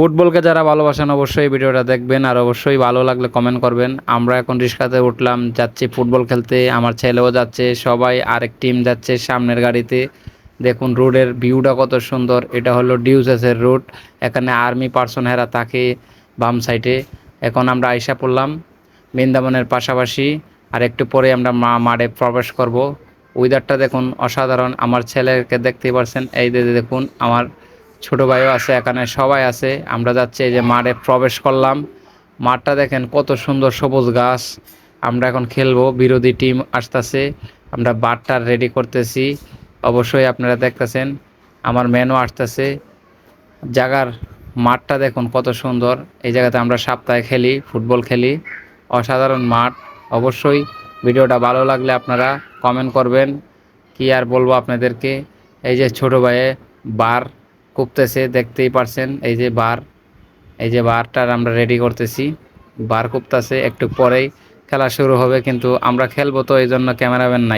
ফুটবলকে যারা ভালোবাসেন অবশ্যই ভিডিওটা দেখবেন, আর অবশ্যই ভালো লাগলে কমেন্ট করবেন। আমরা এখন রিক্সাতে উঠলাম, যাচ্ছি ফুটবল খেলতে। আমার ছেলেও যাচ্ছে, সবাই আরেক টিম যাচ্ছে সামনের গাড়িতে। দেখুন রোডের ভিউটা কত সুন্দর। এটা হলো ডিউসেসের রোড। এখানে আর্মি পার্সন হেরা থাকে বাম সাইডে। এখন আমরা আইসা পড়লাম বৃন্দাবনের পাশাপাশি। আর একটু পরে আমরা মাঠে প্রবেশ করব। ওয়েদারটা দেখুন অসাধারণ। আমার ছেলেকে দেখতেই পারছেন, এই যে দেখুন আমার ছোট ভাইও আছে, এখানে সবাই আছে। আমরা যাচ্ছি এই যে মাঠে প্রবেশ করলাম। মাঠটা দেখেন কত সুন্দর, সবুজ ঘাস। আমরা এখন খেলবো, বিরোধী টিম আসতেছে। আমরা বারটা রেডি করতেছি। অবশ্যই আপনারা দেখতেছেন আমার ম্যানও আসতেছে। জায়গার মাঠটা দেখুন কত সুন্দর। এই জায়গাতে আমরা সপ্তাহে খেলি, ফুটবল খেলি। অসাধারণ মাঠ। অবশ্যই ভিডিওটা ভালো লাগলে আপনারা কমেন্ট করবেন। কি আর বলবো আপনাদেরকে। এই যে ছোট ভাইয়ে বার কুপতেছে, দেখতেই পারছেন। এই যে বার, এই যে বারটার আমরা রেডি করতেছি। বার কুপতেছে, একটু পরেই খেলা শুরু হবে, কিন্তু আমরা খেলবো তো এই জন্য ক্যামেরাম্যান নাই।